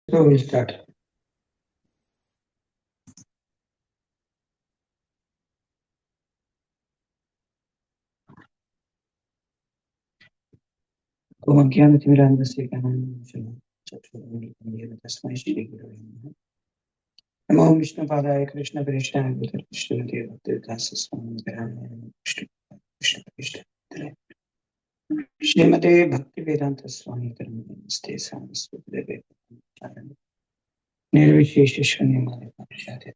So we'll start. ओम ज्ञानतिमिरान्धस्य ज्ञानाञ्जनं चक्षुरुन्मीलितं तस्मै श्रीगुरवे नमः। नमो विष्णुपादाय कृष्णप्रेष्ठाय भूतकृष्णदेव भक्तिविकास स्वामी कृष्ण श्रीमते भक्तिवेदांत स्वामी नमस्ते सारस्वती निर्विशेष शून्यवाद पाश्चात्य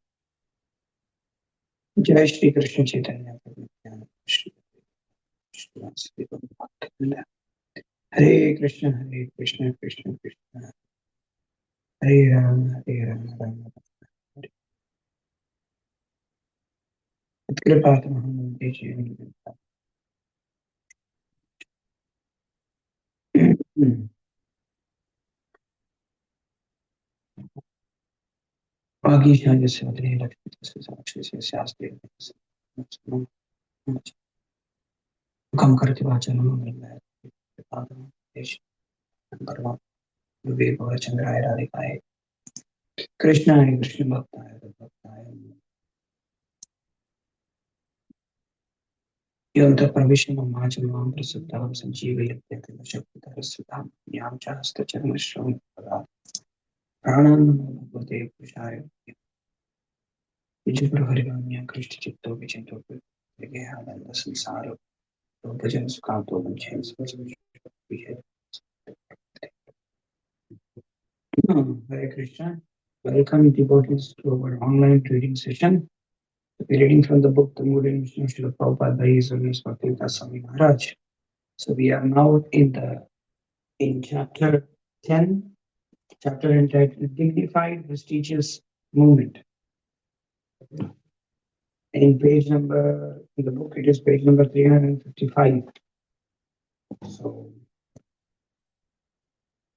जय श्री कृष्ण चैतन्य प्रभु नित्यानंद श्री श्रीवासुदेव भक्तवृंद। हरे कृष्ण कृष्ण कृष्ण हरे राम राम राम हरे। कृपातमहं वन्दे श्रीनिवासं। वागीशायस्य वदने लक्ष्मीतस्य साक्षिस्य शास्त्रे मुखं करोति वाचालं कृपातमहं वन्दे श्रीनिवासं। विवेकवचन्द्राय राधिकाय कृष्णाय कृष्णभक्ताय भक्ताय योऽन्तः प्रविश्य मम वाचं मां प्रसुप्तां सञ्जीवयत्यखिल शक्तिधरस्वतां ज्ञां च हस्तचरणश्रवणपरात् प्राणान् नमो भगवते पुरुषाय विजुगुरुहरिवाण्या कृष्णचित्तो विचिन्तो विगेहानन्द संसारो भजन सुखातो वञ्चयन् Hare Krishna. Welcome devotees to our online reading session. We're reading from the book The Mood and Mission of Srila Prabhupada by His Holiness Bhaktivedanta Swami Maharaj. So we are now in chapter 10, chapter entitled Dignified Prestigious Movement. In the book it is page number 355. So,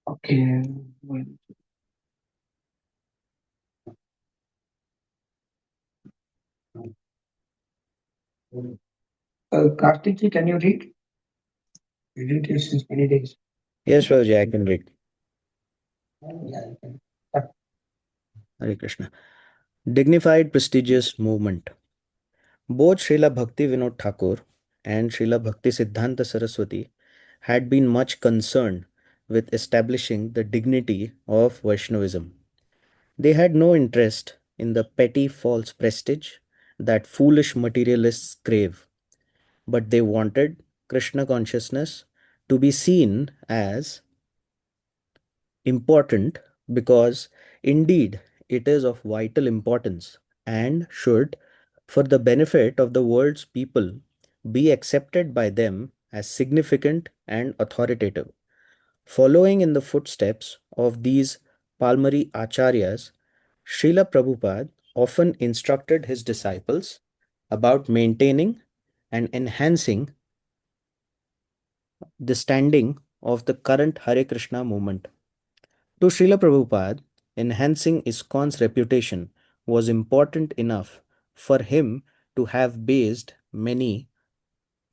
okay. Kartik ji, can you read? You didn't read since many days. Yes, Prabhuji, I can read. Yeah, you can. Hare Krishna. Dignified, prestigious movement. Both Srila Bhakti Vinod Thakur and Srila Bhakti Siddhanta Saraswati had been much concerned with establishing the dignity of Vaishnavism. They had no interest in the petty false prestige that foolish materialists crave, but they wanted Krishna consciousness to be seen as important because indeed it is of vital importance and should, for the benefit of the world's people, be accepted by them as significant and authoritative. Following in the footsteps of these Palmari Acharyas, Srila Prabhupada often instructed his disciples about maintaining and enhancing the standing of the current Hare Krishna movement. To Srila Prabhupada, enhancing ISKCON's reputation was important enough for him to have based many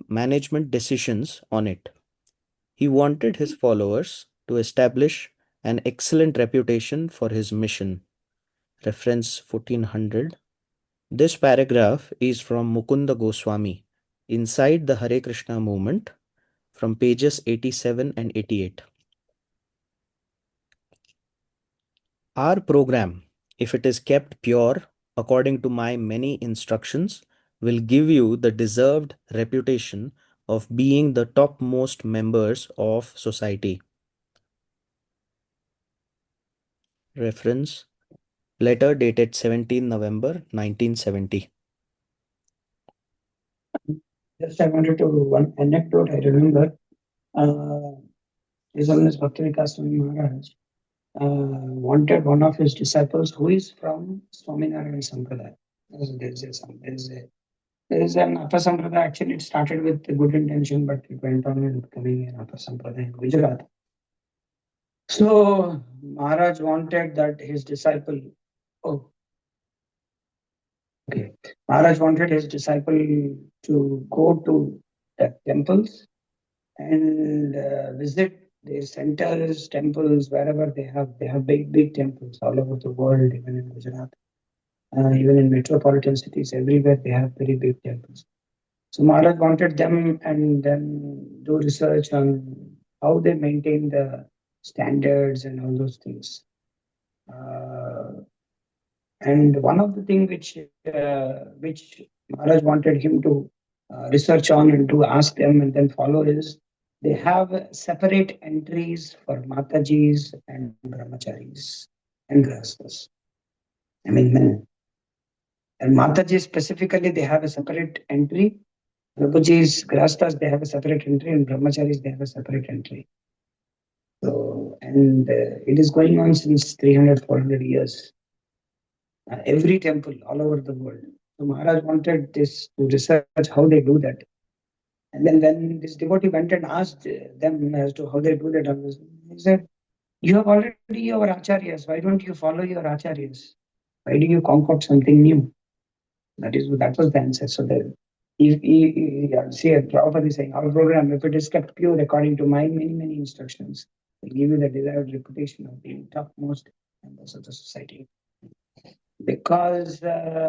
management decisions on it. He wanted his followers to establish an excellent reputation for his mission. Reference 1400. This paragraph is from Mukunda Goswami, Inside the Hare Krishna Movement, from pages 87 and 88. Our program, if it is kept pure according to my many instructions, will give you the deserved reputation of being the topmost members of society. Reference: letter dated 17 November 1970. Just I wanted to one anecdote I remember. His Holiness Bhaktivedanta Swami Maharaj wanted one of his disciples who is from Swaminarayan Sampradaya. There is an Upper Sampradaya. Actually, it started with a good intention, but it went on and becoming an Upper Sampradaya in Gujarat. So Maharaj wanted that his disciple. Oh, okay. Maharaj wanted his disciple to go to the temples and visit their centers, temples, wherever they have big temples all over the world, even in Gujarat, even in metropolitan cities, everywhere they have very big temples. So Maharaj wanted them and then do research on how they maintain the standards and all those things. Uh, and one of the things which Maharaj wanted him to research on and to ask them and then follow is they have separate entries for Matajis and Brahmacharis and Grahasthas. I mean men. And Mataji specifically they have a separate entry. Prabhuji's Grahasthas they have a separate entry and Brahmacharis they have a separate entry. So and it is going on since 300 400 years. Every temple all over the world. So Maharaj wanted this to research how they do that. And then when this devotee went and asked them as to how they do that, he said, "You have already your acharyas. Why don't you follow your acharyas? Why do you concoct something new?" That was the answer. So the see, Prabhupada is saying our program, if it is kept pure according to my many instructions, will give you the desired reputation of being topmost members of the society. Because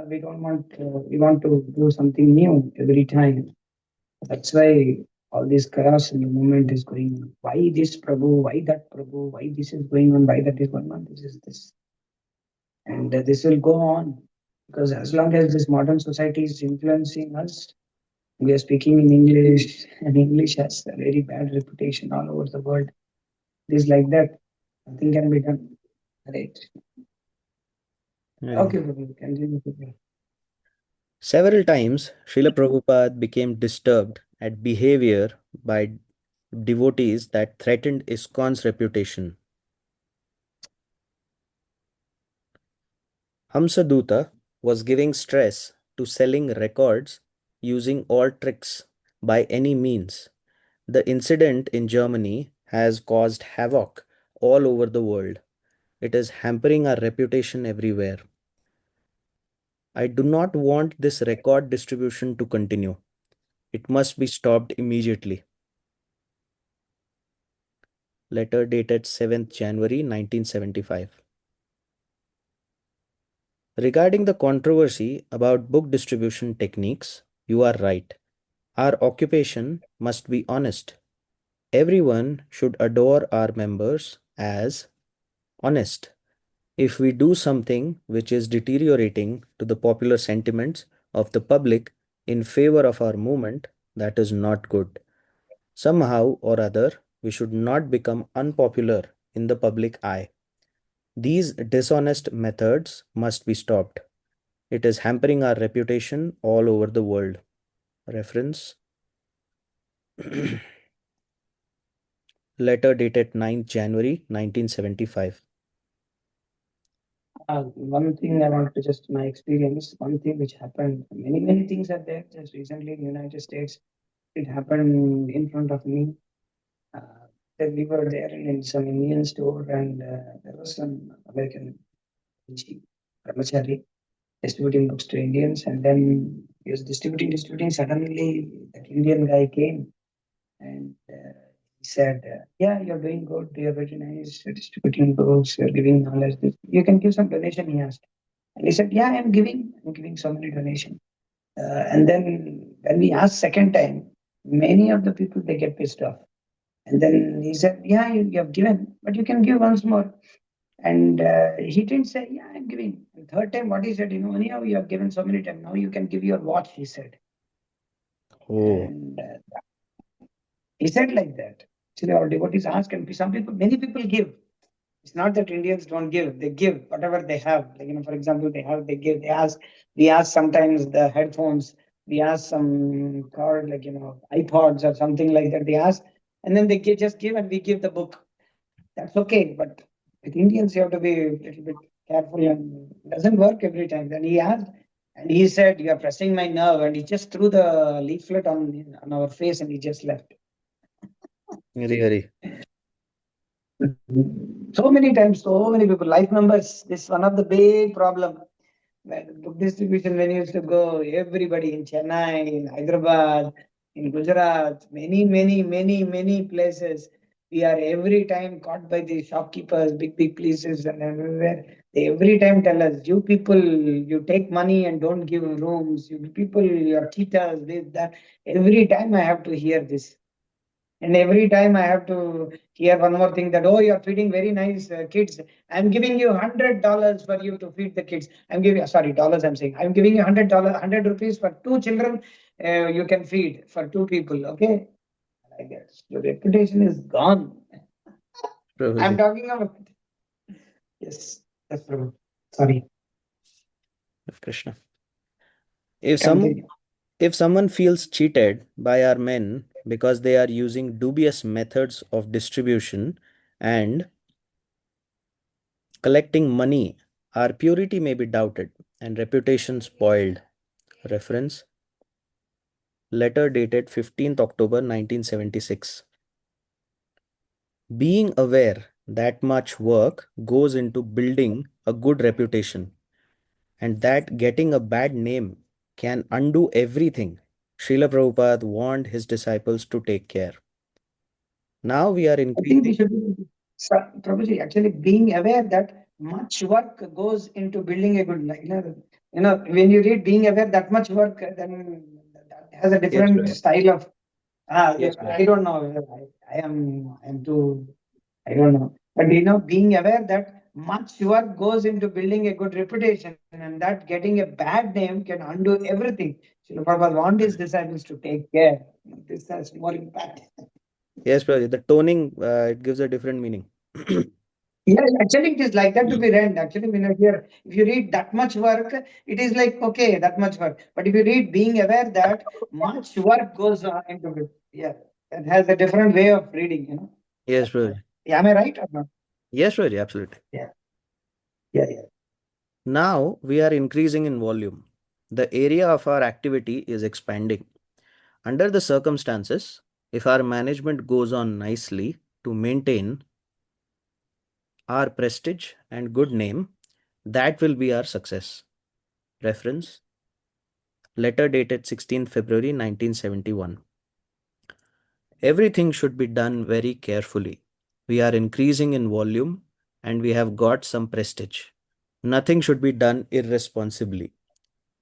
we don't want we want to do something new every time. That's why all this chaos in the movement is going on. Why this Prabhu? Why that Prabhu? Why this is going on? Why that is going on? This is this, and this will go on because as long as this modern society is influencing us, we are speaking in English, and English has a very bad reputation all over the world. It is like that. Nothing can be done. Right. Very Okay, good. Prabhu, continue. Several times, Srila Prabhupada became disturbed at behavior by devotees that threatened ISKCON's reputation. Hamsaduta was giving stress to selling records using all tricks by any means. The incident in Germany has caused havoc all over the world. It is hampering our reputation everywhere. I do not want this record distribution to continue. It must be stopped immediately. Letter dated 7th January 1975. Regarding the controversy about book distribution techniques, you are right. Our occupation must be honest. Everyone should adore our members as honest. If we do something which is deteriorating to the popular sentiments of the public in favor of our movement, that is not good. Somehow or other, we should not become unpopular in the public eye. These dishonest methods must be stopped. It is hampering our reputation all over the world. Reference letter dated 9th January 1975. One thing I want to just my experience, one thing which happened, many things are there. Just recently in United States, it happened in front of me. Uh, that we were there in some Indian store and there was some American brahmachari distributing books to Indians and then he was distributing. Suddenly that Indian guy came and he said, yeah, you're doing good. You're very nice. You're distributing books. You're giving knowledge. You can give some donation, he asked. And he said, yeah, I'm giving so many donations. And then when we asked second time, many of the people, they get pissed off. And then he said, yeah, you have given, but you can give once more. And he didn't say, yeah, I'm giving. And third time, what he said, anyhow, you have given so many times. Now you can give your watch, he said. Oh, And he said like that. Actually, our devotees ask, and many people give. It's not that Indians don't give; they give whatever they have. Like for example, they give. They ask. We ask sometimes the headphones. We ask some card, like iPods or something like that. They ask, and then just give, and we give the book. That's okay. But with Indians, you have to be a little bit careful, and it doesn't work every time. Then he asked, and he said, "You are pressing my nerve," and he just threw the leaflet on our face, and he just left. Hari Hari. So many times, so many people. Life numbers. This is one of the big problem. When book distribution, when you used to go, everybody in Chennai, in Hyderabad, in Gujarat, many places. We are every time caught by the shopkeepers, big places and everywhere. They every time tell us, you people, you take money and don't give rooms. You people, you are cheaters, this, that. Every time I have to hear this. And every time I have to hear one more thing that, oh, you're feeding very nice kids. I'm giving you $100 for you to feed the kids. I'm giving, sorry, dollars I'm saying. I'm giving you $100, 100 rupees for two children. You can feed for two people. Okay. I guess your reputation is gone. I'm Prabhuji, talking about, yes, that's true. Sorry, of Krishna. If some continue. if someone feels cheated by our men because they are using dubious methods of distribution and collecting money, our purity may be doubted and reputation spoiled. Reference letter dated 15th October 1976. Being aware that much work goes into building a good reputation and that getting a bad name can undo everything, Srila Prabhupada warned his disciples to take care. Now we are I think we increasing. should be, Prabhuji, actually being aware that much work goes into building a good life. When you read being aware that much work, then that has a Yes, different Prabhuji. style of, Yes, Prabhuji. I don't know. I'm too, I don't know. But being aware that much work goes into building a good reputation and that getting a bad name can undo everything. Srila Prabhupada warned his disciples to take care. This has more impact. Yes, Prabhuji. The toning it gives a different meaning. Yeah, actually, it is like that to be read. Actually, when you hear, if you read that much work, it is like, okay, that much work. But if you read being aware that much work goes on into it, yeah, it has a different way of reading. Yes, Prabhuji. Yeah, am I right or not? Yes, Prabhuji, absolutely. Yeah, yeah. Now we are increasing in volume. The area of our activity is expanding. Under the circumstances, if our management goes on nicely to maintain our prestige and good name, that will be our success. Reference letter dated 16th February 1971. Everything should be done very carefully. We are increasing in volume and we have got some prestige. Nothing should be done irresponsibly.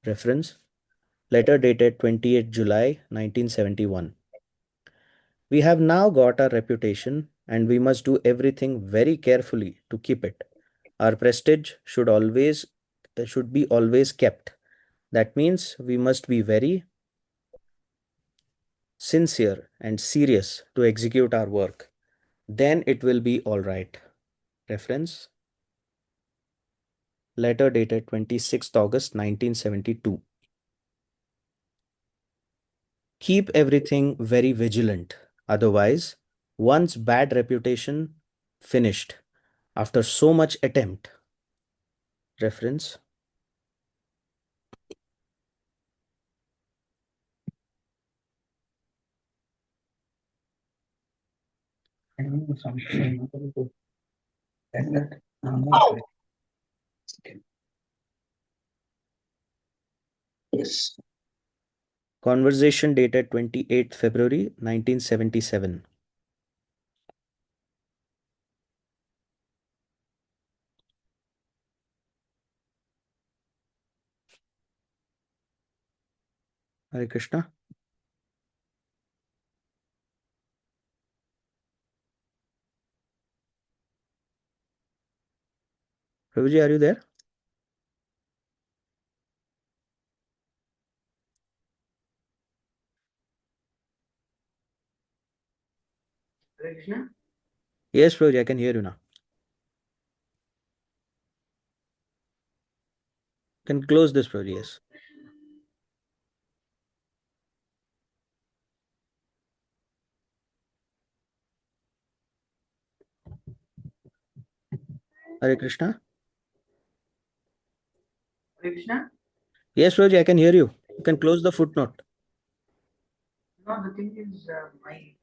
Reference letter dated 28th July 1971. We have now got our reputation and we must do everything very carefully to keep it. Our prestige should be always kept. That means we must be very sincere and serious to execute our work. Then it will be all right. Reference letter dated 26th August 1972. Keep everything very vigilant. Otherwise, one's bad reputation finished after so much attempt. Reference I don't know something. I'm not able to tell that. No. Okay. Yes. conversation dated 28th February 1977. Hare Krishna. Prabhuji, are you there? Hare Krishna. Yes, Prabhuji, I can hear you now. Can close this, Prabhuji. Yes. Hare Krishna. Hare Krishna. Yes, Prabhuji, I can hear you. You can close the footnote. No, the thing is, my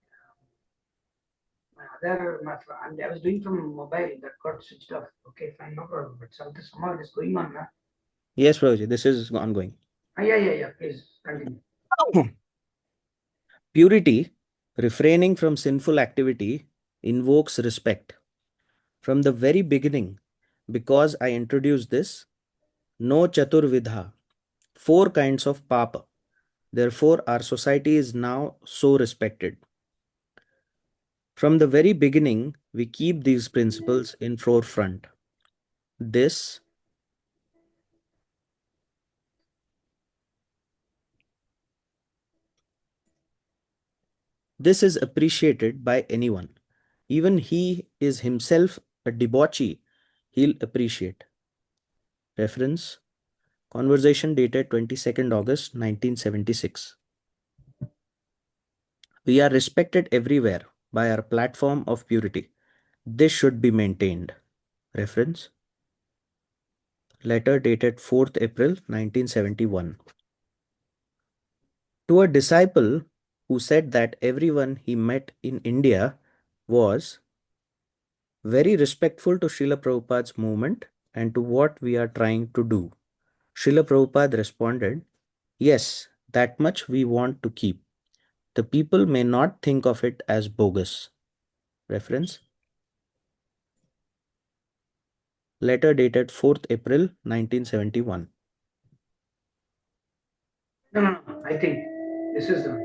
other, I was doing from mobile that got switched off. Okay, fine, no problem. But somehow it is going on now. Yes, Prabhuji, this is ongoing. Yeah. Please continue. Purity, refraining from sinful activity, invokes respect. From the very beginning, because I introduced this, no chaturvidha, four kinds of papa. Therefore, our society is now so respected. From the very beginning, we keep these principles in forefront. This this is appreciated by anyone. Even he is himself a debauchee, he'll appreciate. Reference Conversation dated 22nd August 1976. We are respected everywhere by our platform of purity. This should be maintained. Reference Letter dated 4th April 1971. To a disciple who said that everyone he met in India was very respectful to Srila Prabhupada's movement and to what we are trying to do. Srila Prabhupada responded, "Yes, that much we want to keep. The people may not think of it as bogus." Reference Letter dated 4th April 1971. No. I think this is the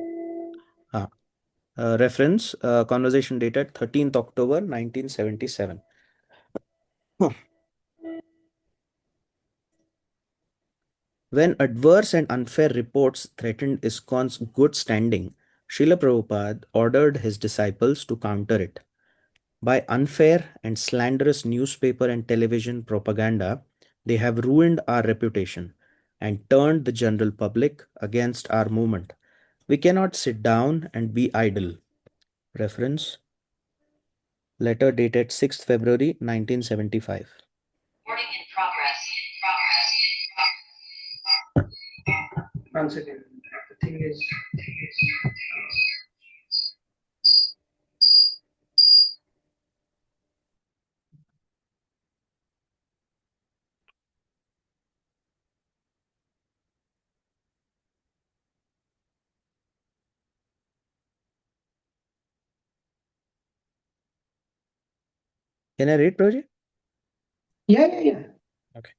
Ah, reference Conversation dated 13th October 1977. When adverse and unfair reports threatened ISKCON's good standing, Srila Prabhupada ordered his disciples to counter it. By unfair and slanderous newspaper and television propaganda, they have ruined our reputation and turned the general public against our movement. We cannot sit down and be idle. Reference Letter dated 6th February 1975. Recording in progress. once again. The thing is, Can I read, Project? yeah. Okay.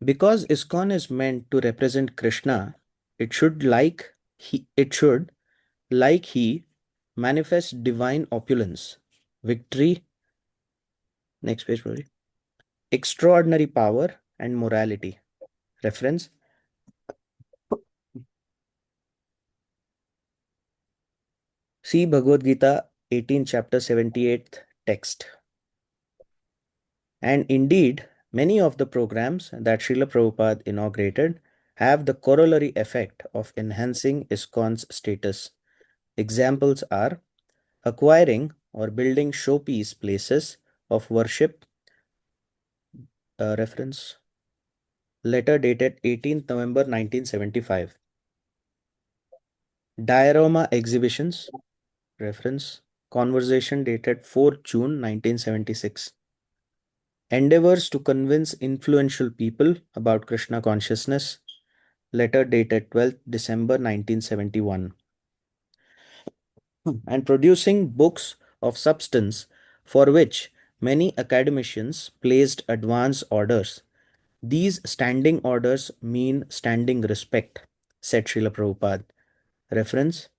Because ISKCON is meant to represent Krishna, it should, like he, manifest divine opulence, victory, next page, Project, extraordinary power and morality. Reference See Bhagavad Gita 18 chapter 78th text. And indeed, many of the programs that Srila Prabhupada inaugurated have the corollary effect of enhancing ISKCON's status. Examples are acquiring or building showpiece places of worship. Reference Letter dated 18th November 1975. Diorama exhibitions. Reference Conversation dated 4th June 1976. Endeavors to convince influential people about Krishna consciousness. Letter dated 12th December 1971. And producing books of substance for which many academicians placed advance orders. These standing orders mean standing respect, said Srila Prabhupada. Reference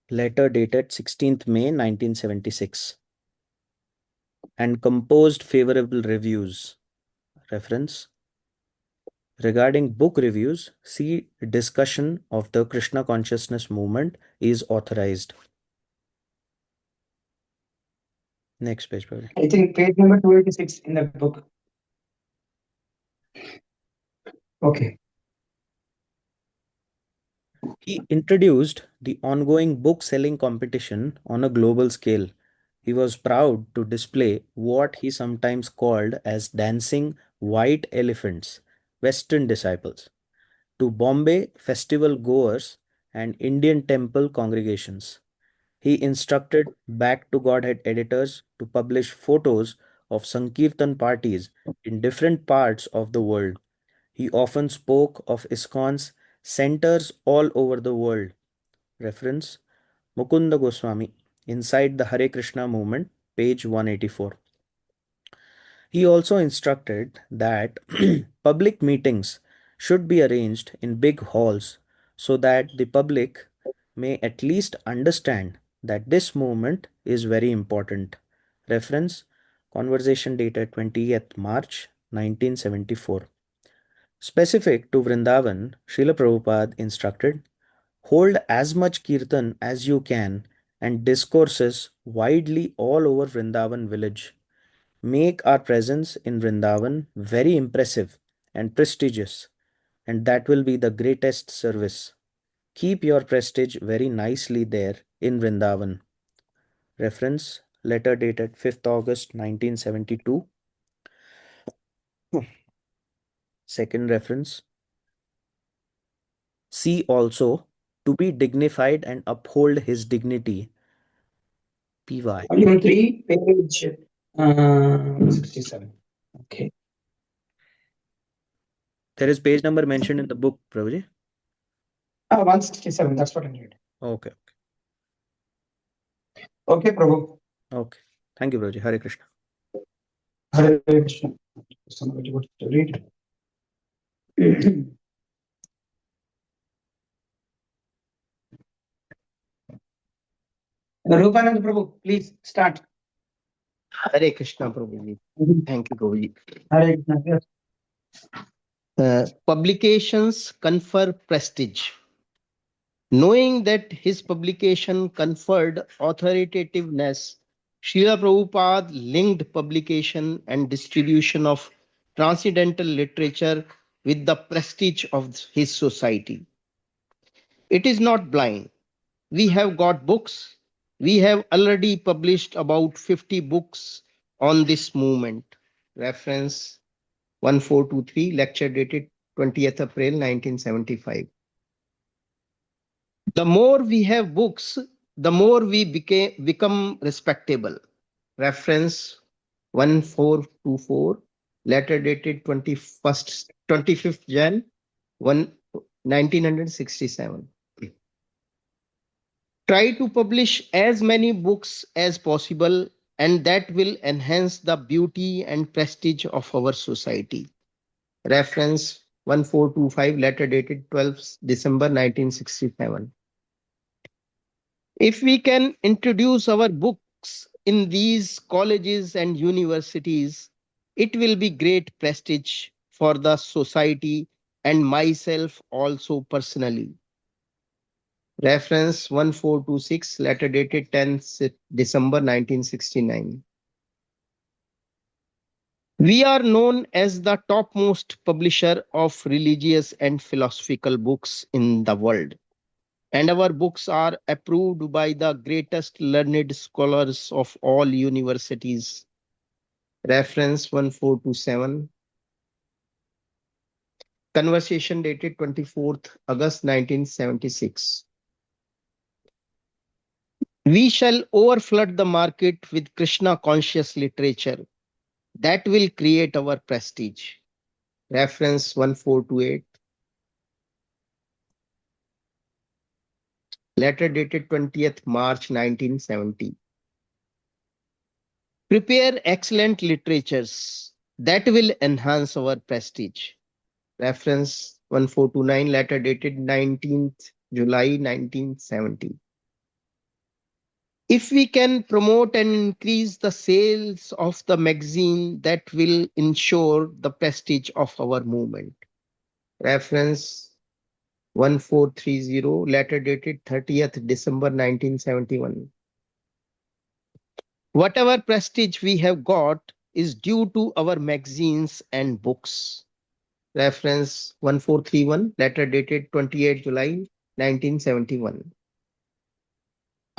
Letter dated 16th May 1976. And composed favorable reviews. Reference Regarding book reviews, see discussion of the Krishna consciousness movement is authorized. Next page, Prabhu. I think page number 286 in the book. Okay. He introduced the ongoing book selling competition on a global scale. He was proud to display what he sometimes called as dancing white elephants, Western disciples, to Bombay festival goers and Indian temple congregations. He instructed Back to Godhead editors to publish photos of Sankirtan parties in different parts of the world. He often spoke of ISKCON's centers all over the world. Reference Mukunda Goswami. inside the Hare Krishna movement, page 184. He also instructed that public meetings should be arranged in big halls so that the public may at least understand that this movement is very important. Reference conversation dated 20th March 1974. Specific to Vrindavan, Srila Prabhupada instructed, hold as much kirtan as you can and discourses widely all over Vrindavan village. Make our presence in Vrindavan very impressive and prestigious, and that will be the greatest service. Keep your prestige very nicely there in Vrindavan. Reference letter dated 5th August 1972. Second reference. See also, to be dignified and uphold his dignity. PY. Volume 3, page 67. Okay. There is page number mentioned in the book, Prabhuji. 167, that's what I need. Okay. Okay, Prabhu. Okay. Thank you, Prabhuji. Hare Krishna. Hare Krishna. Somebody wants to read. Rupanand Prabhu, please start. Hare Krishna, Prabhuji. Thank you, Prabhuji. Hare Krishna. Yes. Publications confer prestige. Knowing that his publication conferred authoritativeness, Srila Prabhupada linked publication and distribution of transcendental literature with the prestige of his society. It is not blind. We have got books. We have already published about 50 books on this movement. Reference 1423, lecture dated 20th April 1975. The more we have books, the more we become respectable. Reference 1424, letter dated 25th Jan 1967. Try to publish as many books as possible, and that will enhance the beauty and prestige of our society. Reference 1425, letter dated 12th December 1967. If we can introduce our books in these colleges and universities, it will be great prestige for the society and myself also personally. Reference 1426, letter dated 10th December 1969. We are known as the topmost publisher of religious and philosophical books in the world, and our books are approved by the greatest learned scholars of all universities. Reference 1427. Conversation dated 24th August 1976. We shall overflood the market with Krishna conscious literature that will create our prestige. Reference 1428. Letter dated 20th March 1970. Prepare excellent literatures that will enhance our prestige. Reference 1429, letter dated 19th July 1970. If we can promote and increase the sales of the magazine, that will ensure the prestige of our movement. Reference 1430, letter dated 30th December 1971. Whatever prestige we have got is due to our magazines and books. Reference 1431, letter dated 28 July 1971.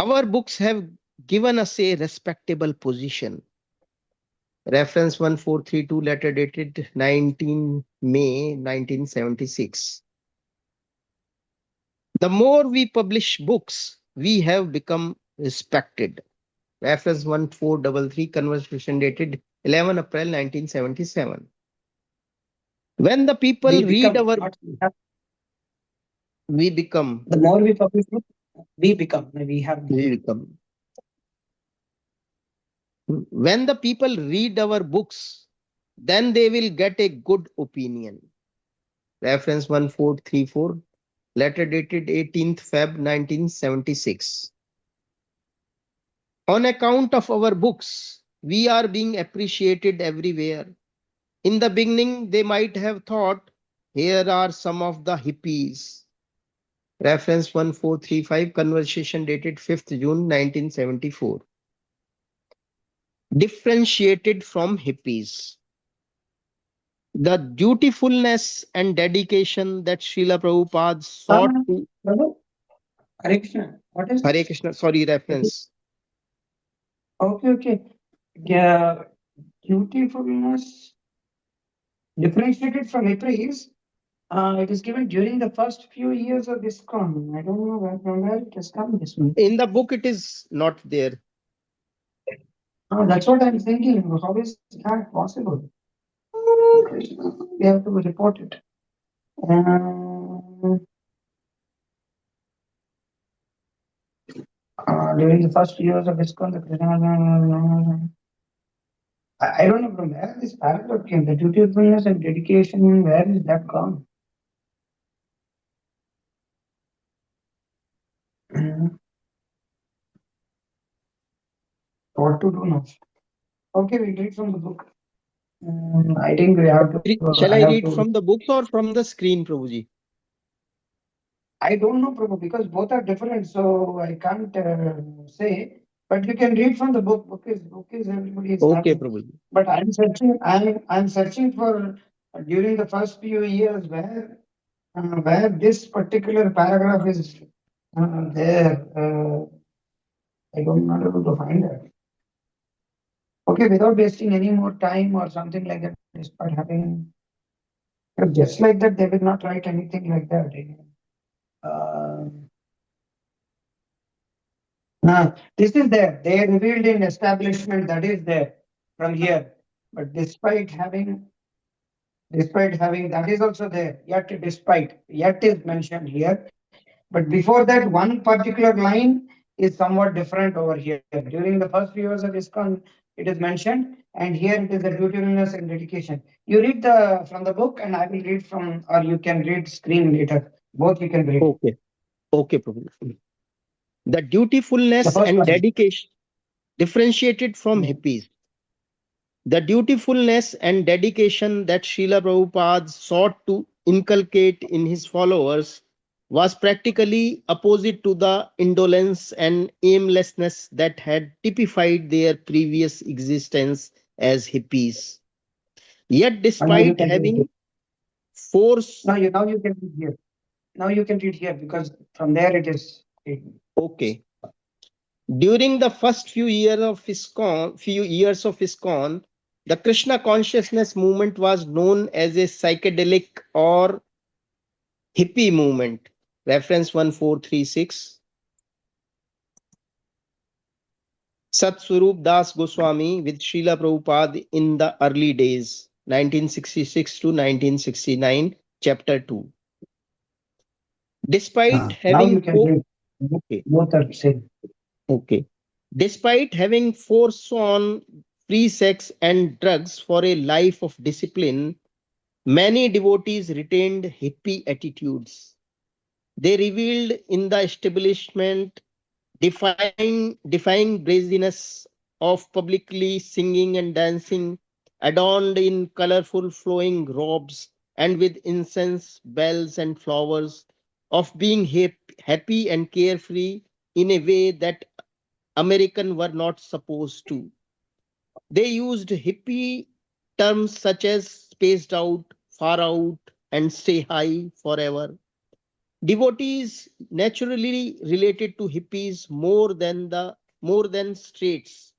Our books have given us a respectable position. Reference 1432, letter dated 19 May 1976. The more we publish books, we have become respected. Reference 1433, conversation dated 11 April 1977. When the people read our, we become. The more we publish, we become. We have. We become. When the people read our books, then they will get a good opinion. Reference 1434, letter dated 18th Feb 1976. On account of our books, we are being appreciated everywhere. In the beginning, they might have thought, here are some of the hippies. Reference 1435, conversation dated 5th June 1974. Differentiated from hippies. The dutifulness and dedication that Srila Prabhupada sought to. Prabhu, Hare Krishna. What is Hare this? Krishna, sorry, reference. Okay. Yeah, dutifulness differentiated from hippies. It is given during the first few years of ISKCON. I don't know from where it has come this one. In the book, it is not there. That's what I'm thinking. How is that possible? We have to report it. During the first years of ISKCON, the Krishna. I don't know from where this paragraph came. The dutifulness and dedication, where is that gone? What to do now? Okay, we read from the book. I think we have to. Shall I read from the book or from the screen, Prabhuji? I don't know, Prabhu, because both are different, so I can't say. But you can read from the book. Book is everybody is Okay, having. Prabhuji. But I'm searching for during the first few years where this particular paragraph is there. I'm not able to find it. Okay, without wasting any more time or something like that, despite having just like that, they will not write anything like that. This is there. They revealed in establishment that is there from here. But despite having that is also there. Yet is mentioned here. But before that, one particular line is somewhat different over here. During the first few years of ISKCON, it is mentioned, and here it is the dutifulness and dedication. You read from the book, and I will read from, or you can read screen later. Both you can read. Okay, Prabhuji. The dutifulness and dedication differentiated from hippies. The dutifulness and dedication that Srila Prabhupada sought to inculcate in his followers was practically opposite to the indolence and aimlessness that had typified their previous existence as hippies. Yet, despite having force. Now you can read here. Now you can read here because from there it is. Okay. During the first few years of ISKCON, the Krishna consciousness movement was known as a psychedelic or hippie movement. Reference 1436. Satswarup Das Goswami with Srila Prabhupada in the early days, 1966 to 1969, chapter 2. Despite having both are same. Okay. Despite having foresworn free sex and drugs for a life of discipline, many devotees retained hippie attitudes. They revealed in the establishment defying brazenness of publicly singing and dancing, adorned in colorful flowing robes and with incense, bells, and flowers, of being happy and carefree in a way that Americans were not supposed to. They used hippie terms such as spaced out, far out, and stay high forever. Devotees naturally related to hippies more than straights,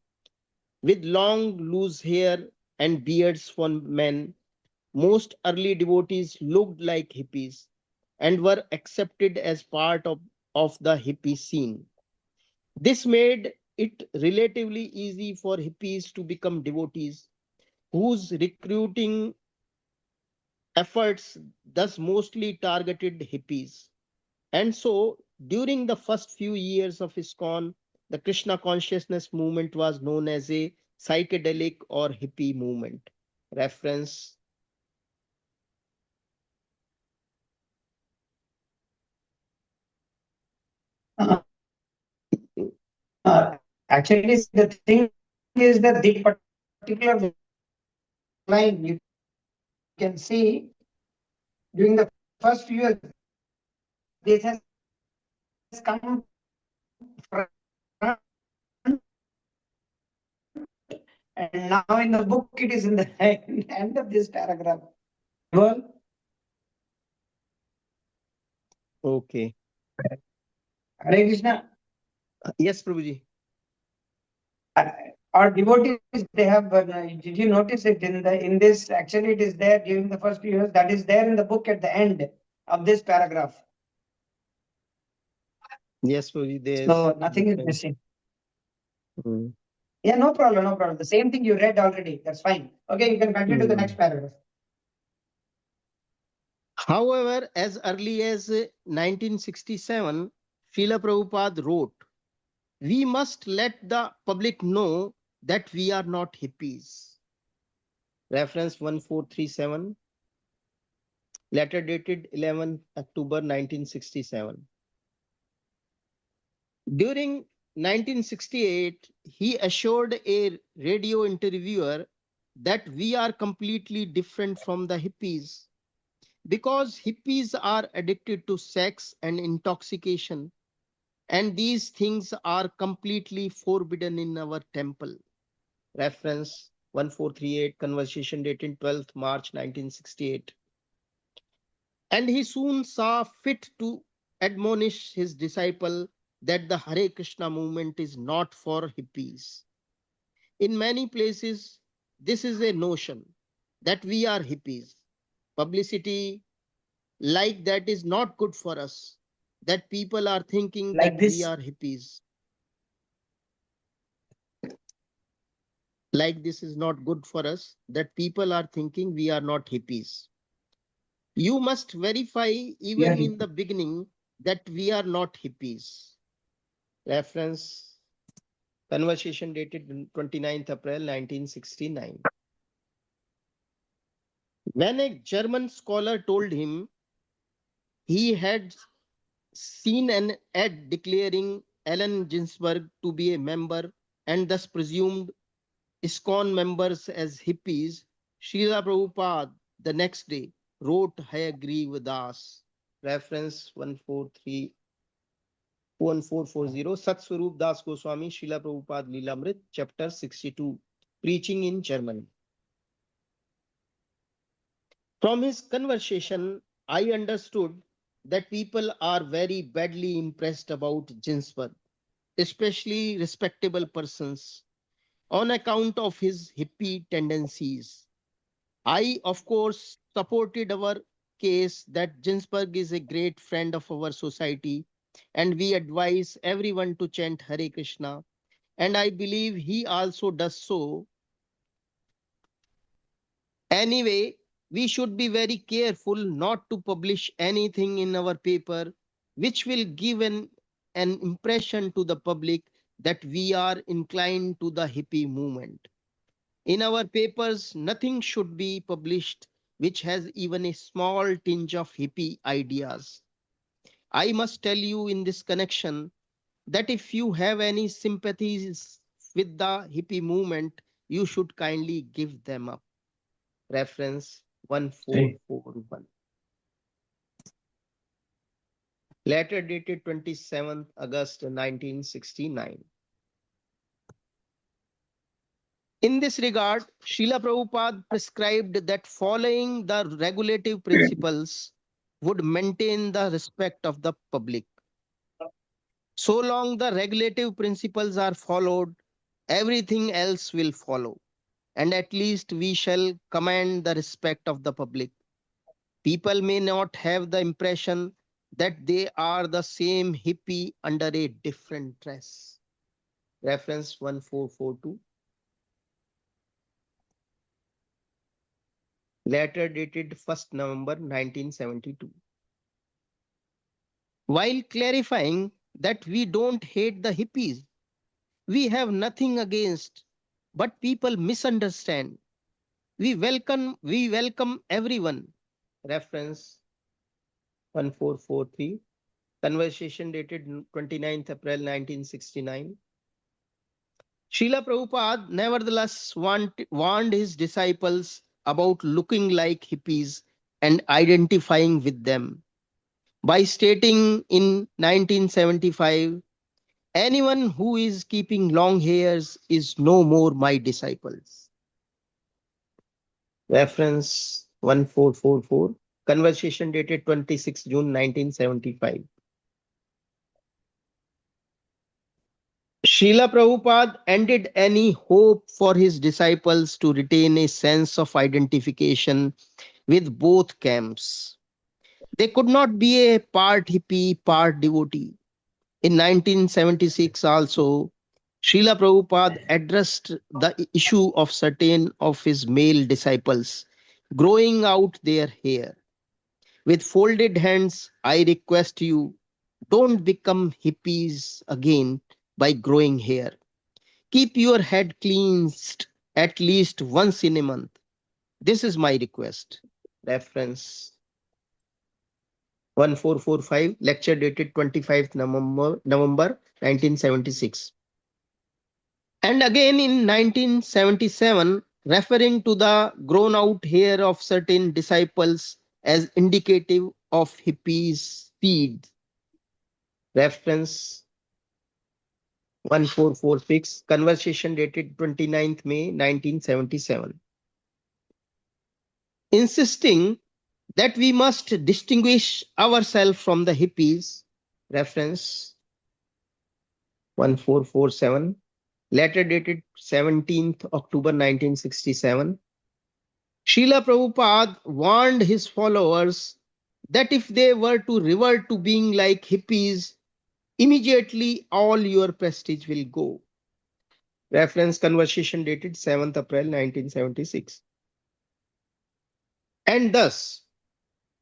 with long loose hair and beards for men. Most early devotees looked like hippies and were accepted as part of the hippie scene. This made it relatively easy for hippies to become devotees, whose recruiting efforts thus mostly targeted hippies. And so, during the first few years of ISKCON, the Krishna consciousness movement was known as a psychedelic or hippie movement. Reference. Actually, the thing is that the particular line you can see during the first few years, this has come front, and now in the book it is in the end of this paragraph. Well, Okay. Hare Krishna. Yes, Prabhuji. Our devotees, they have. Did you notice it in this? Actually, it is there during the first few years. That is there in the book at the end of this paragraph. Yes, Prabhuji. There's So nothing is difference. missing. Mm. Yeah, no problem, no problem. The same thing you read already. That's fine. Okay, you can continue to the next paragraph. However, as early as 1967, Srila Prabhupada wrote, "We must let the public know that we are not hippies." Reference 1437, letter dated 11 October 1967. During 1968, he assured a radio interviewer that we are completely different from the hippies because hippies are addicted to sex and intoxication, and these things are completely forbidden in our temple. Reference 1438, conversation dated 12th March 1968. And he soon saw fit to admonish his disciple that the Hare Krishna movement is not for hippies. In many places, this is a notion that we are hippies. Publicity like that is not good for us, that people are thinking Like that we this. are hippies. Like this is not good for us, that people are thinking we are not hippies. You must verify Yeah. even in the beginning that we are not hippies. Reference, conversation dated 29th April 1969. When a German scholar told him he had seen an ad declaring Allen Ginsberg to be a member and thus presumed ISKCON members as hippies, Srila Prabhupada the next day wrote, "I agree with us." Reference 1440, Satswarup Das Goswami, Srila Prabhupada Lilamrit, chapter 62, preaching in German. From his conversation, I understood that people are very badly impressed about Ginsburg, especially respectable persons, on account of his hippie tendencies. I, of course, supported our case that Ginsburg is a great friend of our society, and we advise everyone to chant Hare Krishna. And I believe he also does so. Anyway, we should be very careful not to publish anything in our paper which will give an impression to the public that we are inclined to the hippie movement. In our papers, nothing should be published which has even a small tinge of hippie ideas. I must tell you in this connection that if you have any sympathies with the hippie movement, you should kindly give them up. Reference 1441. Letter dated 27th August 1969. In this regard, Srila Prabhupada prescribed that following the regulative principles would maintain the respect of the public. So long the regulative principles are followed, everything else will follow, and at least we shall command the respect of the public. People may not have the impression that they are the same hippie under a different dress. Reference 1442. Letter dated 1st November 1972. While clarifying that we don't hate the hippies, we have nothing against, but people misunderstand. We welcome everyone. Reference 1443. Conversation dated 29th April 1969. Srila Prabhupada nevertheless warned his disciples about looking like hippies and identifying with them by stating in 1975, anyone who is keeping long hairs is no more my disciples. Reference 1444. Conversation dated 26 June 1975. Srila Prabhupada ended any hope for his disciples to retain a sense of identification with both camps. They could not be a part hippie, part devotee. In 1976 also, Srila Prabhupada addressed the issue of certain of his male disciples growing out their hair. With folded hands, I request you, don't become hippies again by growing hair. Keep your head cleansed at least once in a month. This is my request. Reference 1445, lecture dated 25th November 1976. And again in 1977, referring to the grown out hair of certain disciples as indicative of hippies' seed. Reference 1446, conversation dated 29th May 1977. Insisting that we must distinguish ourselves from the hippies. Reference 1447, letter dated 17th October 1967. Srila Prabhupada warned his followers that if they were to revert to being like hippies, immediately all your prestige will go. Reference conversation dated 7th April 1976. And thus,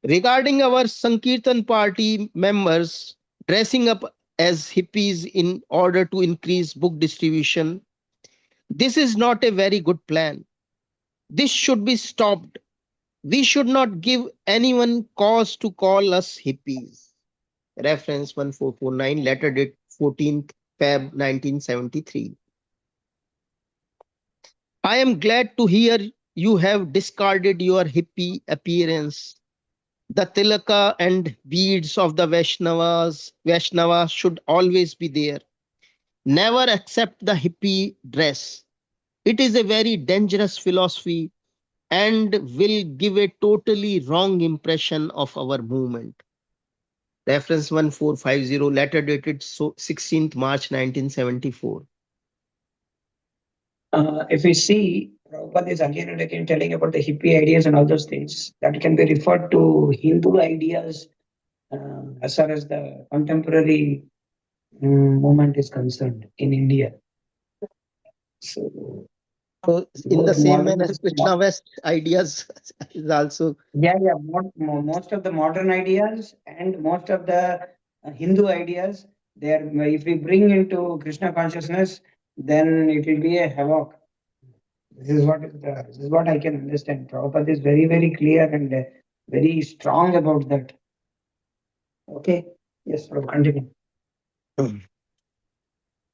regarding our Sankirtan party members dressing up as hippies in order to increase book distribution, this is not a very good plan. This should be stopped. We should not give anyone cause to call us hippies. Reference 1449, letter date 14th Feb 1973. I am glad to hear you have discarded your hippie appearance. The tilaka and beads of the Vaishnava should always be there. Never accept the hippie dress. It is a very dangerous philosophy and will give a totally wrong impression of our movement. Reference 1450, letter dated 16th March 1974. If we see, Prabhupada is again and again telling about the hippie ideas and all those things that can be referred to Hindu ideas as far as the contemporary movement is concerned in India. So, So in the those same manner, modern, Krishna West ideas is also. yeah, most of the modern ideas and most of the Hindu ideas, there, if we bring into Krishna consciousness, then it will be a havoc. This is what I can understand. Prabhupada is very, very clear and very strong about that. Okay. Yes, Prabhupada, continue.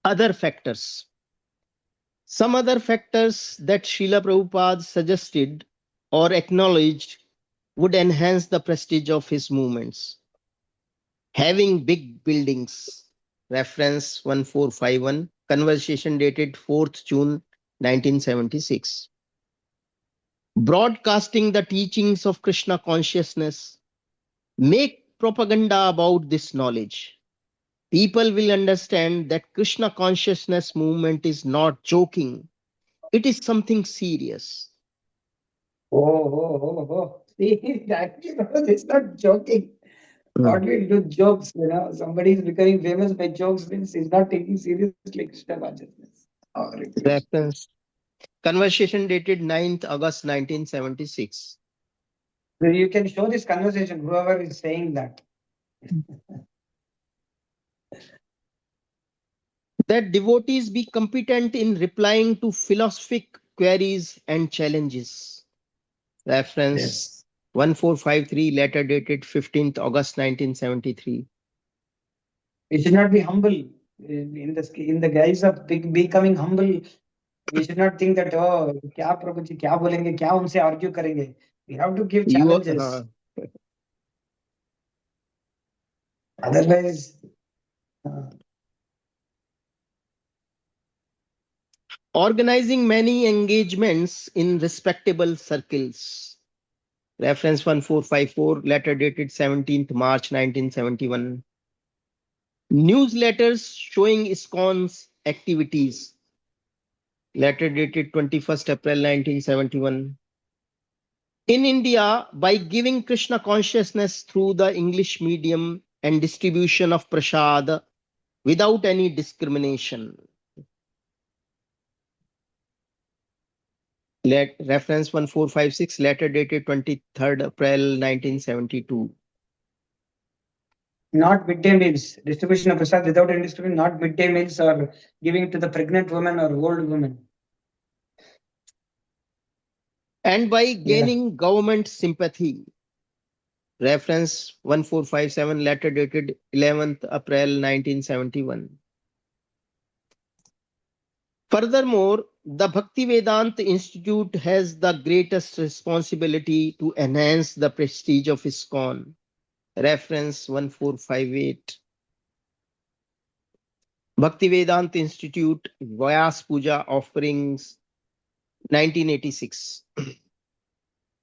Other factors. Some other factors that Srila Prabhupada suggested or acknowledged would enhance the prestige of his movements. Having big buildings. Reference 1451, conversation dated 4th June 1976. Broadcasting the teachings of Krishna consciousness. Make propaganda about this knowledge. People will understand that Krishna consciousness movement is not joking. It is something serious. Oh. See, actually, Prabhupada is not joking. God will do jokes, Somebody is becoming famous by jokes means he's not taking seriously Krishna consciousness. Hare Krishna. Reference. Conversation dated 9th August 1976. So you can show this conversation, whoever is saying that. that devotees be competent in replying to philosophic queries and challenges. Reference Yes. 1453, letter dated 15th August 1973. We should not be humble in the guise of becoming humble. We should not think that क्या प्रभु जी क्या बोलेंगे क्या उनसे argue करेंगे. We have to give You, challenges. Otherwise, organizing many engagements in respectable circles. Reference 1454, letter dated 17th March 1971. Newsletters showing ISKCON's activities. Letter dated 21st April 1971. In India, by giving Krishna consciousness through the English medium and distribution of prasad without any discrimination. Reference 1456, letter dated 23rd April 1972. not midday meals, distribution of prasad without any discrimination, not midday meals or giving to the pregnant woman or old woman. And by gaining government sympathy. Reference 1457, letter dated 11th April 1971. Furthermore, the Bhaktivedanta Institute has the greatest responsibility to enhance the prestige of ISKCON. Reference 1458. Bhaktivedanta Institute, Vyas Puja offerings, 1986.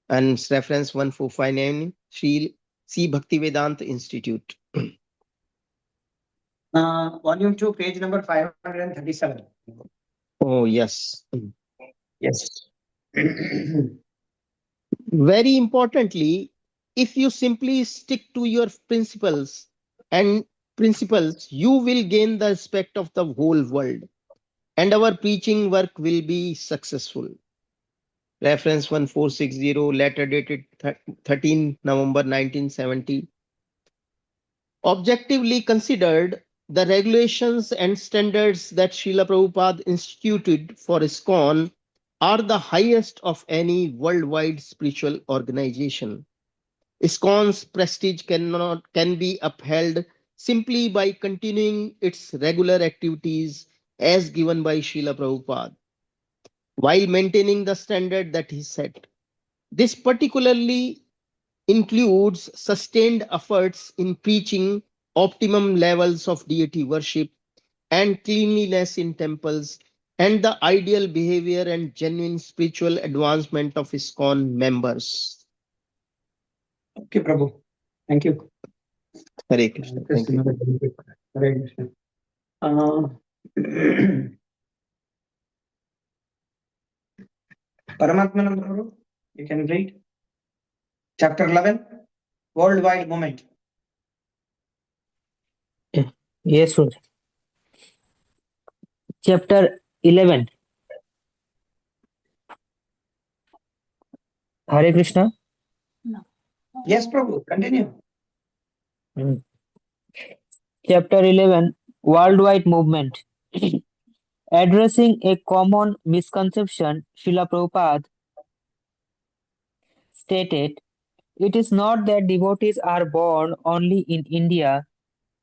And reference 1459, Sri Bhaktivedanta Institute. Volume 2, page number 537. Oh, yes. Yes. Very importantly, if you simply stick to your principles, you will gain the respect of the whole world, and our preaching work will be successful. Reference 1460, letter dated 13 November 1970. Objectively considered, the regulations and standards that Srila Prabhupada instituted for ISKCON are the highest of any worldwide spiritual organization. ISKCON's prestige can be upheld simply by continuing its regular activities as given by Srila Prabhupada, while maintaining the standard that he set. This particularly includes sustained efforts in preaching optimum levels of deity worship and cleanliness in temples, and the ideal behavior and genuine spiritual advancement of ISKCON members. Okay, Prabhu. Thank you. Hare Krishna. Thank you. Hare Krishna. Paramatma number, Prabhu, you can read. Chapter 11, Worldwide Movement. Yes, sir. Chapter 11. Hare Krishna. Yes, Prabhu, continue. Chapter 11. Worldwide Movement. Addressing a common misconception, Srila Prabhupada stated, "It is not that devotees are born only in India.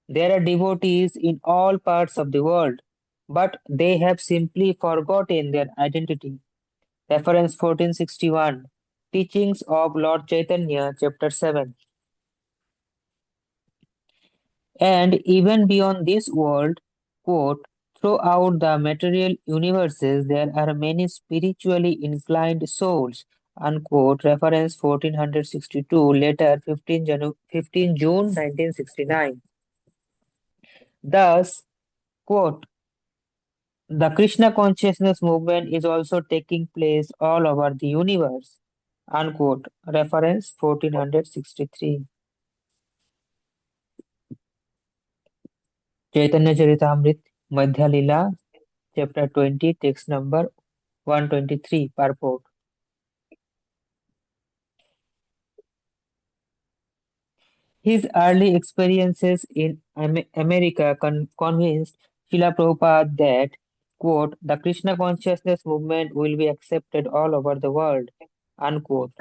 There are devotees in all parts of the world, but they have simply forgotten their identity." Reference 1461. Teachings of Lord Chaitanya, Chapter 7. And even beyond this world, quote, "throughout the material universes there are many spiritually inclined souls," unquote. Reference 1462, letter 15 June 1969. Thus, quote, "the Krishna consciousness movement is also taking place all over the universe," unquote. Reference 1463. Chaitanya Charitamrita, Madhya Lila, Chapter 20, text number 123, purport. His early experiences in America convinced Srila Prabhupada that, quote, the Krishna consciousness movement will be accepted all over the world, unquote.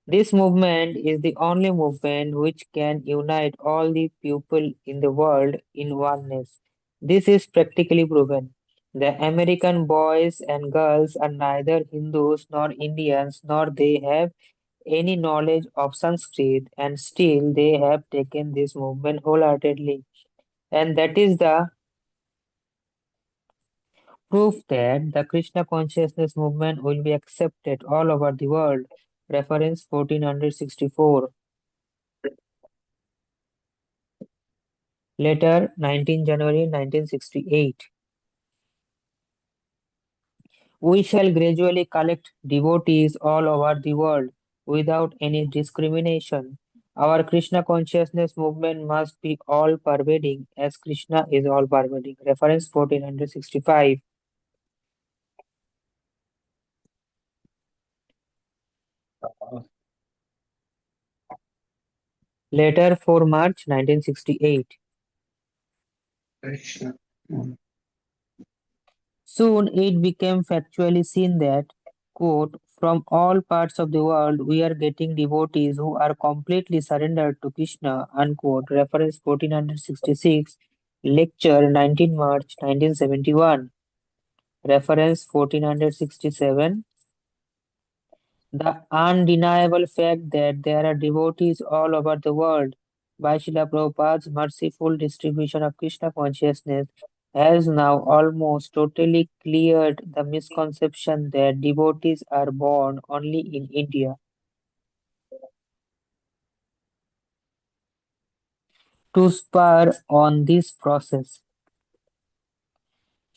This movement is the only movement which can unite all the people in the world in oneness. This is practically proven. The American boys and girls are neither Hindus nor Indians, nor they have any knowledge of Sanskrit, and still they have taken this movement wholeheartedly. And that is the proof that the Krishna consciousness movement will be accepted all over the world. Reference 1464. Later, 19 January 1968. We shall gradually collect devotees all over the world without any discrimination. Our Krishna consciousness movement must be all pervading as Krishna is all pervading. Reference 1465. Later, 4 March 1968. Krishna. Soon it became factually seen that, quote, from all parts of the world we are getting devotees who are completely surrendered to Krishna, unquote. Reference 1466, lecture 19 March 1971. Reference 1467. The undeniable fact that there are devotees all over the world by Srila Prabhupada's merciful distribution of Krishna consciousness has now almost totally cleared the misconception that devotees are born only in India. To spur on this process,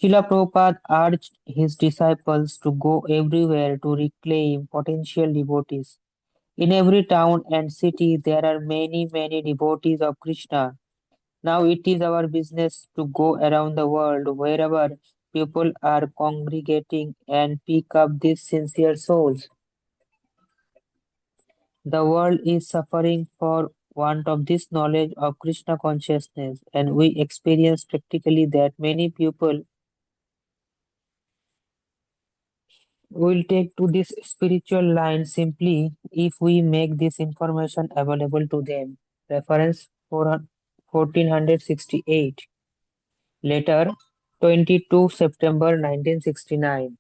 Srila Prabhupada urged his disciples to go everywhere to reclaim potential devotees. In every town and city, there are many, many devotees of Krishna. Now it is our business to go around the world wherever people are congregating and pick up these sincere souls. The world is suffering for want of this knowledge of Krishna consciousness, and we experience practically that many people will take to this spiritual line simply if we make this information available to them. Reference 1468. Later, 22 September 1969.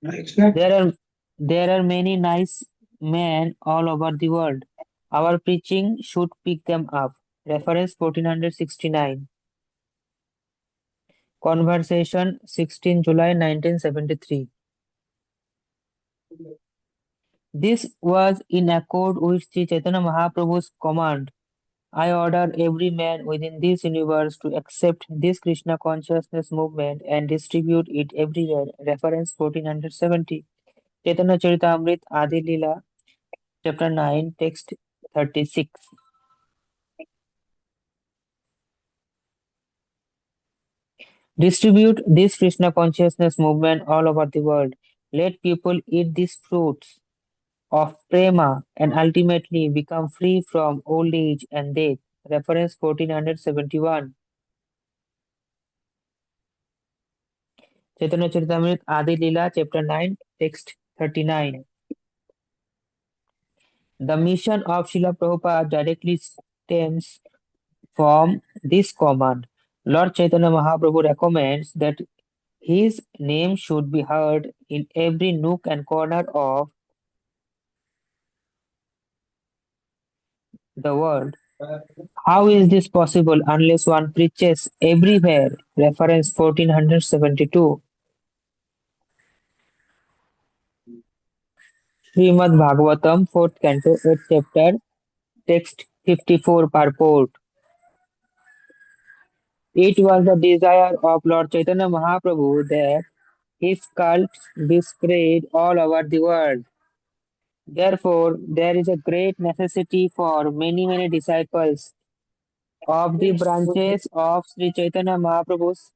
Next, next. There are many nice men all over the world. Our preaching should pick them up. Reference 1469. Conversation 16 July 1973. This was in accord with Sri Chaitanya Mahaprabhu's command. I order every man within this universe to accept this Krishna consciousness movement and distribute it everywhere. Reference 1470. Chaitanya Charitamrita Adi Leela, Chapter 9, Text 36. Distribute this Krishna consciousness movement all over the world. Let people eat these fruits of prema and ultimately become free from old age and death. Reference 1471. Chaitanya Charitamrita Adi Leela, Chapter 9, Text 39. The mission of Srila Prabhupada directly stems from this command. Lord Chaitanya Mahaprabhu recommends that his name should be heard in every nook and corner of the world. How is this possible unless one preaches everywhere? Reference 1472. Srimad Bhagavatam, 4th Canto, 8th Chapter, Text 54, Purport. It was the desire of Lord Chaitanya Mahaprabhu that his cult be spread all over the world. Therefore, there is a great necessity for many, many disciples of the branches of Sri Chaitanya Mahaprabhu's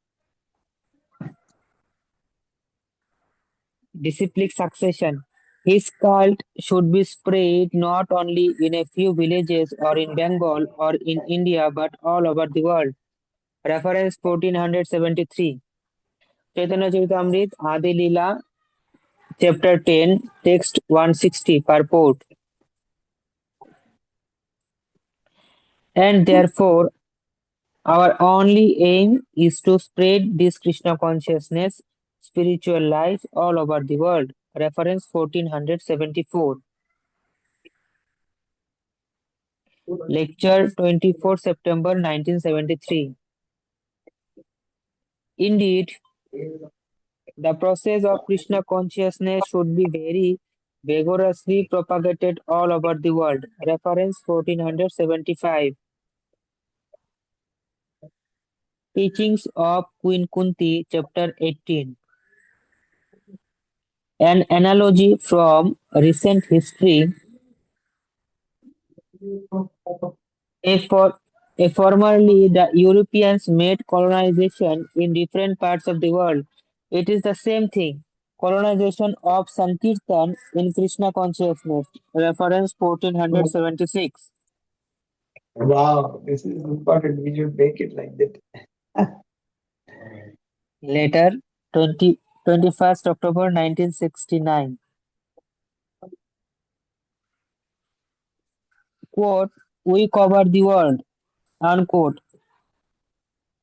disciplic succession His cult should be spread not only in a few villages or in Bengal or in India but all over the world. Reference 1473. Chaitanya Charitamrita, Adi Leela, Chapter 10, Text 160, Purport. And therefore, our only aim is to spread this Krishna consciousness, spiritual life all over the world. Reference 1474. Lecture 24 September 1973. Indeed, the process of Krishna consciousness should be very vigorously propagated all over the world. Reference 1475. Teachings of Queen Kunti, Chapter 18. An analogy from recent history. Formerly, the Europeans made colonization in different parts of the world. It is the same thing. Colonization of Sankirtan in Krishna consciousness. Reference 1476. Wow, this is important. We should make it like that. Later, 21st October 1969. Quote, "We cover the world," unquote,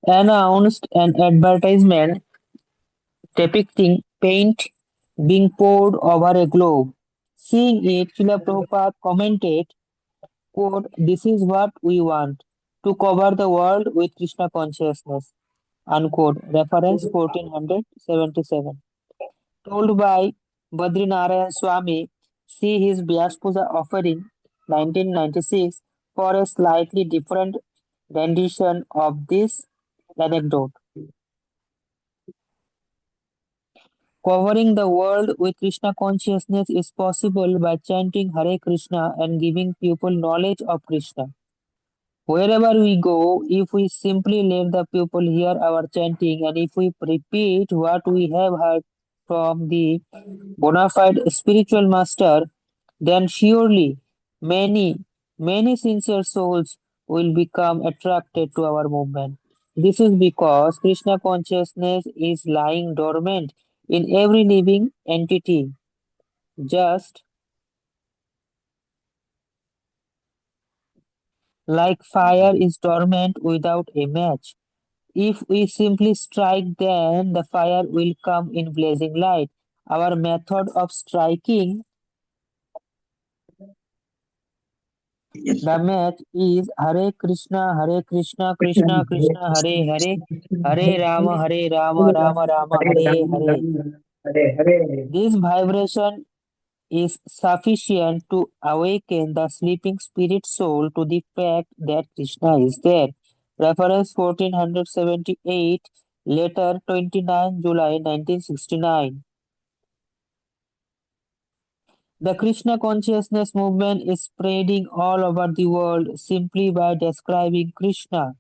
announced an advertisement depicting paint being poured over a globe. Seeing it, Srila Prabhupada commented, quote, "This is what we want, to cover the world with Krishna consciousness," unquote. Reference 1477. Told by Badrinarayan Swami, see his Vyas Puja offering 1996 for a slightly different rendition of this anecdote. Covering the world with Krishna consciousness is possible by chanting Hare Krishna and giving people knowledge of Krishna. Wherever we go, if we simply let the people hear our chanting and if we repeat what we have heard from the bona fide spiritual master, then surely many, many sincere souls will become attracted to our movement. This is because Krishna consciousness is lying dormant in every living entity, just like fire is dormant without a match. If we simply strike, then the fire will come in blazing light. Our method of striking the match is Hare Krishna, Krishna Krishna, Hare Hare, Hare Rama, Rama Rama, Hare Hare. Hare Hare. This vibration is sufficient to awaken the sleeping spirit soul to the fact that Krishna is there. Reference 1478, letter 29 July 1969. The Krishna consciousness movement is spreading all over the world simply by describing Krishna.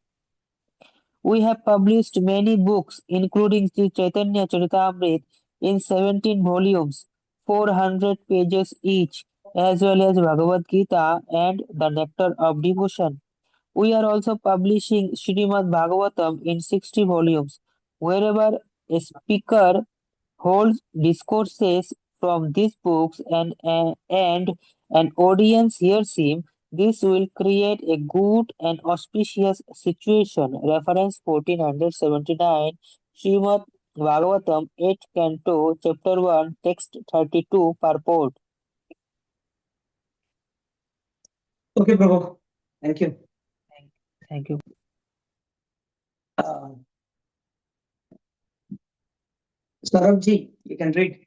We have published many books, including Sri Chaitanya Charitamrita in 17 volumes, 400 pages each, as well as Bhagavad Gita and the Nectar of Devotion. We are also publishing Srimad Bhagavatam in 60 volumes. Wherever a speaker holds discourses from these books and an audience hears him, this will create a good and auspicious situation. Reference 1479, Srimad Bhagavatam 8th Canto, Chapter 1, Text 32, Purport. Okay, Prabhu. Thank you. Thank you. Uh, Saurabh you can read.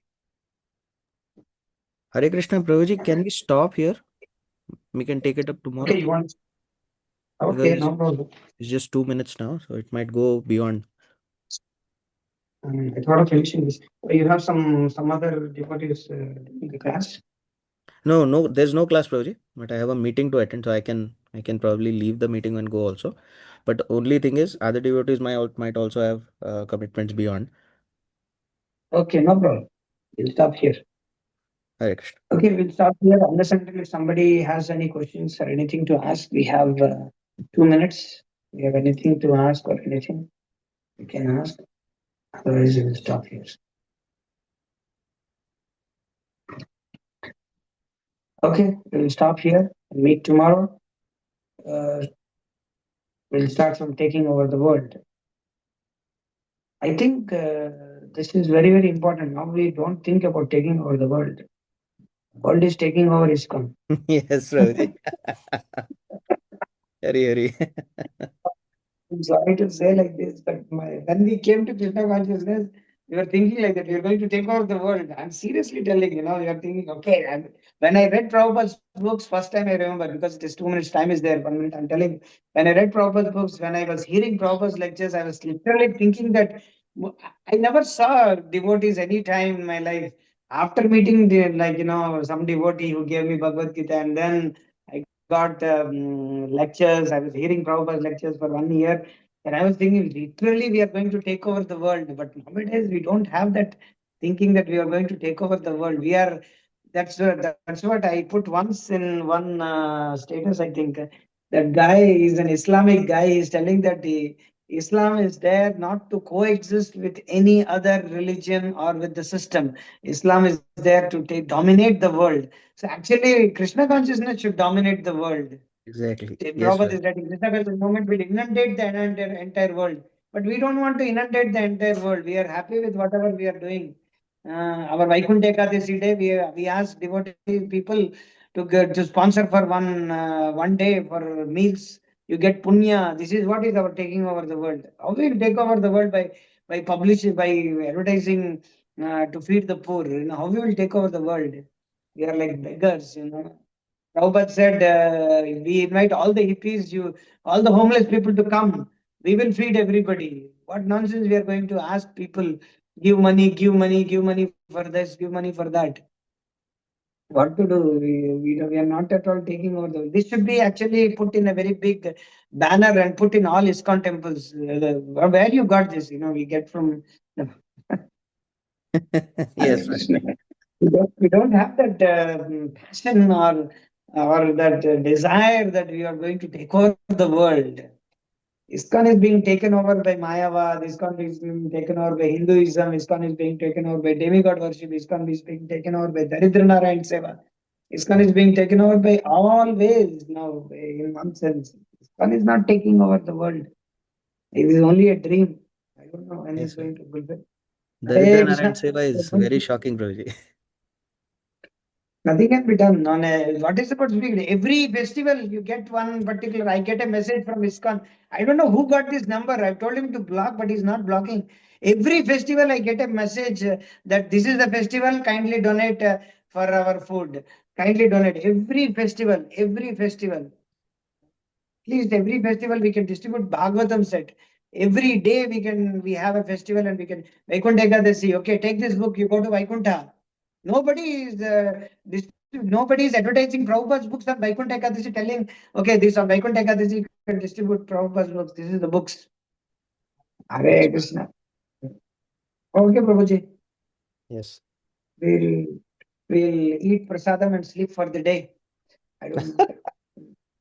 Hare Krishna Prabhuji, can we stop here? We can take it up tomorrow. Okay, you want? Okay, no problem. It's just 2 minutes now, so it might go beyond. I thought of finishing this. You have some other devotees in the class? No, there's no class, Prabhuji, but I have a meeting to attend, so I can probably leave the meeting and go also. But the only thing is, other devotees might also have commitments beyond. Okay, no problem. We'll stop here. Hare Krishna. Okay, we'll stop here. Unless until if somebody has any questions or anything to ask, we have 2 minutes. If you have anything to ask or anything, you can ask. Otherwise, we will stop here. Okay, we will stop here and meet tomorrow. We'll start from taking over the world. I think this is very, very important. Now we don't think about taking over the world. World is taking over ISKCON. Yes, Prabhuji. Hari Hari. I'm sorry to say like this, but when we came to Krishna consciousness, we were thinking like that we are going to take over the world. I'm seriously telling you, we are thinking, okay. And when I read Prabhupada's books, first time I remember, because it is 2 minutes, time is there, 1 minute, I'm telling you, when I read Prabhupada's books, when I was hearing Prabhupada's lectures, I was literally thinking that I never saw devotees any time in my life. After meeting some devotee who gave me Bhagavad Gita, and then I got lectures. I was hearing Prabhupada's lectures for 1 year, and I was thinking, literally, we are going to take over the world. But nowadays, we don't have that thinking that we are going to take over the world. We are. That's what I put once in one status. I think that guy is an Islamic guy. Is telling that Islam is there not to coexist with any other religion or with the system. Islam is there to dominate the world. So actually, Krishna consciousness should dominate the world. Exactly. Yes, Prabhupada Prabhuji. is writing, Krishna consciousness movement will inundate the entire world. But we don't want to inundate the entire world. We are happy with whatever we are doing. Our Vaikuntha Ekadasi day, we ask devotee people to sponsor for one day for meals. You get punya. This is what is our taking over the world. How we take over the world by publishing, by advertising to feed the poor. How we will take over the world? We are like beggars. Prabhupada said, we invite all the hippies, all the homeless people to come. We will feed everybody. What nonsense we are going to ask people, give money, give money, give money for this, give money for that. What to do? We are not at all taking over this should be actually put in a very big banner and put in all ISKCON temples. Where you got this? We get from Yes, Prabhuji. we don't have that passion or that desire that we are going to take over the world. ISKCON is being taken over by Mayavad, ISKCON is being taken over by Hinduism, ISKCON is being taken over by demigod worship, ISKCON is being taken over by Daridra Narayan Seva. ISKCON is being taken over by all ways now, in one sense. ISKCON is not taking over the world. It is only a dream. I don't know when it's Yes, going Prabhuji. to fulfill. Daridra Hare Narayan Krishna. Seva is very shocking, Prabhuji. Nothing can be done. What is about speaking? Every festival you get one particular. I get a message from ISKCON. I don't know who got this number. I've told him to block, but he's not blocking. Every festival I get a message that this is the festival. Kindly donate for our food. Kindly donate. Every festival. Every festival. At least every festival we can distribute Bhagavatam set. Every day we have a festival and we can Vaikuntha Ekadasi. Okay, take this book. You go to Vaikuntha. Nobody is nobody is advertising Prabhupada's books on Vaikuntha Ekadasi, telling, okay, this on Vaikuntha Ekadasi you can distribute Prabhupada's books. This is the books. Yes, Hare Krishna. Okay, Prabhuji. yes. We'll eat prasadam and sleep for the day. I don't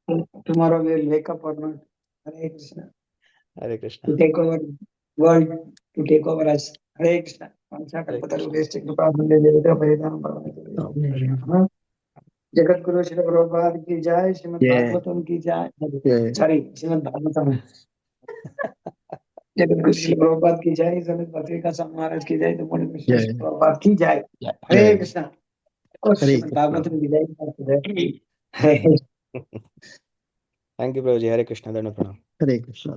know. Tomorrow we'll wake up or not. Hare Krishna. Hare To Krishna. take over world, to take over us. Hare Krishna. Hare Krishna. Jagat Guru Shri Prabhupada की जय, श्रीमद् जय भागवतम की जय, जय sorry Shrimad Bhagavatam, Jagat Guru Shri Prabhupada की जय, समित पत्रिका स्वामी महाराज की जय, तो श्री जय प्रभुपाद की जय। हरे जय कृष्णा। और हरे श्रीमद् कृष्ण भागवतम की जय। हरे Thank you, Prabhuji. Hare Krishna. Dana Pranam. Hare Krishna